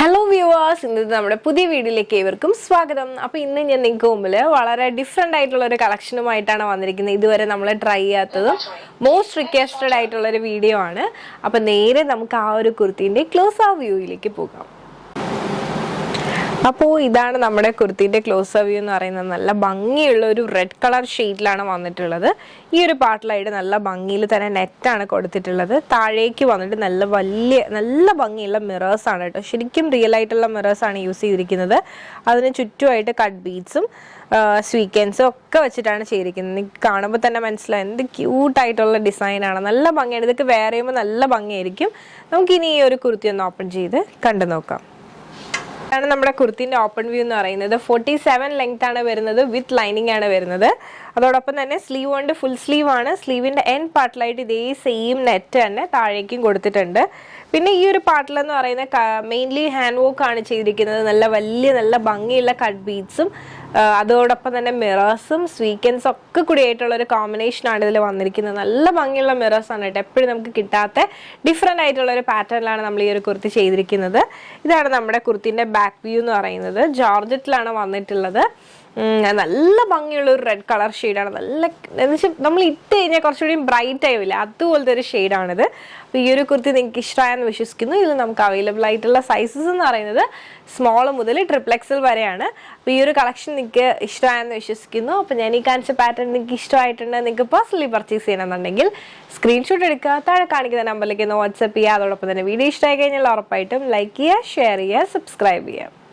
Hello viewers, ഇന്നത്തെ നമ്മുടെ പുതിയ വീഡിയോയിലേക്ക് ഏവർക്കും സ്വാഗതം. അപ്പോൾ ഇന്ന് ഞാൻ നിങ്ങൾക്ക് മുമ്പിൽ വളരെ ഡിഫറെൻ്റ് ആയിട്ടുള്ള ഒരു കളക്ഷനുമായിട്ടാണ് വന്നിരിക്കുന്നത്. ഇതുവരെ നമ്മൾ ട്രൈ ചെയ്യാത്തതും മോസ്റ്റ് റിക്വസ്റ്റഡ് ആയിട്ടുള്ളൊരു വീഡിയോ ആണ്. അപ്പോൾ നേരെ നമുക്ക് ആ ഒരു കുർത്തീൻ്റെ ക്ലോസ് ആ വ്യൂയിലേക്ക് പോകാം. അപ്പോൾ ഇതാണ് നമ്മുടെ കുർത്തീൻ്റെ ക്ലോസ് വ്യൂ എന്ന് പറയുന്നത്. നല്ല ഭംഗിയുള്ള ഒരു റെഡ് കളർ ഷെയ്ഡിലാണ് വന്നിട്ടുള്ളത്. ഈ ഒരു പാർട്ടിലായിട്ട് നല്ല ഭംഗിയിൽ തന്നെ നെറ്റാണ് കൊടുത്തിട്ടുള്ളത്. താഴേക്ക് വന്നിട്ട് നല്ല ഭംഗിയുള്ള മിറേഴ്സാണ് കേട്ടോ. ശരിക്കും റിയൽ ആയിട്ടുള്ള മിറേഴ്സാണ് യൂസ് ചെയ്തിരിക്കുന്നത്. അതിന് ചുറ്റുമായിട്ട് കട്ട് ബീഡ്സും സ്വീക്കൻസും ഒക്കെ വെച്ചിട്ടാണ് ചെയ്തിരിക്കുന്നത്. നിങ്ങൾക്ക് കാണുമ്പോൾ തന്നെ മനസ്സിലാവും എന്ത് ക്യൂട്ടായിട്ടുള്ള ഡിസൈനാണ്. നല്ല ഭംഗിയാണ്. ഇതൊക്കെ വെയർ ചെയ്യുമ്പോൾ നല്ല ഭംഗിയായിരിക്കും. നമുക്കിനി ഈ ഒരു കുർത്തി ഒന്ന് ഓപ്പൺ ചെയ്ത് കണ്ടു നോക്കാം. ാണ് നമ്മുടെ കുർത്തിന്റെ ഓപ്പൺ വ്യൂ എന്ന് പറയുന്നത്. 47 ലെങ്ത് ആണ് വരുന്നത്, വിത്ത് ലൈനിങ് ആണ് വരുന്നത്. അതോടൊപ്പം തന്നെ സ്ലീവ് കൊണ്ട് ഫുൾ സ്ലീവ് ആണ്. സ്ലീവിന്റെ എൻഡ് പാർട്ടിലായിട്ട് ഇതേ സെയിം നെറ്റ് തന്നെ താഴേക്കും കൊടുത്തിട്ടുണ്ട്. പിന്നെ ഈ ഒരു പാർട്ടിലെന്ന് പറയുന്നത് മെയിൻലി ഹാൻഡ് വർക്ക് ആണ് ചെയ്തിരിക്കുന്നത്. നല്ല ഭംഗിയുള്ള കട്ട് ബീഡ്സും അതോടൊപ്പം തന്നെ മിറേഴ്സും സ്വീക്കൻസും ഒക്കെ കൂടിയായിട്ടുള്ള ഒരു കോമ്പിനേഷൻ ആണ് ഇതിൽ വന്നിരിക്കുന്നത്. നല്ല ഭംഗിയുള്ള മിറേഴ്സ് ആണ് കേട്ടോ. എപ്പോഴും നമുക്ക് കിട്ടാത്ത ഡിഫറെൻ്റ് ആയിട്ടുള്ള ഒരു പാറ്റേണിലാണ് നമ്മൾ ഈ ഒരു കുർത്തി ചെയ്തിരിക്കുന്നത്. ഇതാണ് നമ്മുടെ കുർത്തിന്റെ ബാക്ക് വ്യൂ എന്ന് പറയുന്നത്. ജോർജറ്റിലാണ് വന്നിട്ടുള്ളത്. നല്ല ഭംഗിയുള്ള ഒരു റെഡ് കളർ ഷെയ്ഡാണ്. നമ്മൾ ഇട്ട് കഴിഞ്ഞാൽ കുറച്ചുകൂടി ബ്രൈറ്റ് ആവില്ല, അതുപോലത്തെ ഒരു ഷെയ്ഡാണിത്. അപ്പോൾ ഈ ഒരു കുർത്തി നിങ്ങൾക്ക് ഇഷ്ടമായെന്ന് വിശ്വസിക്കുന്നു. ഇതിൽ നമുക്ക് അവൈലബിൾ ആയിട്ടുള്ള സൈസസ് എന്ന് പറയുന്നത് സ്മോൾ മുതൽ XXL വരെയാണ്. അപ്പോൾ ഈ ഒരു കളക്ഷൻ നിങ്ങൾക്ക് ഇഷ്ടമായെന്ന് വിശ്വസിക്കുന്നു. അപ്പോൾ ഞാൻ ഈ കാണിച്ച പാറ്റേൺ നിങ്ങൾക്ക് ഇഷ്ടമായിട്ടുണ്ട്, നിങ്ങൾക്ക് പേഴ്സണലി പർച്ചേസ് ചെയ്യണമെന്നുണ്ടെങ്കിൽ സ്ക്രീൻഷോട്ട് എടുക്കുക, താഴെ കാണിക്കുന്ന നമ്പറിലേക്ക് ഒന്ന് വാട്സ്ആപ്പ് ചെയ്യുക. അതോടൊപ്പം തന്നെ വീഡിയോ ഇഷ്ടമായി കഴിഞ്ഞാൽ ഉറപ്പായിട്ടും ലൈക്ക് ചെയ്യുക, ഷെയർ ചെയ്യുക, സബ്സ്ക്രൈബ് ചെയ്യുക.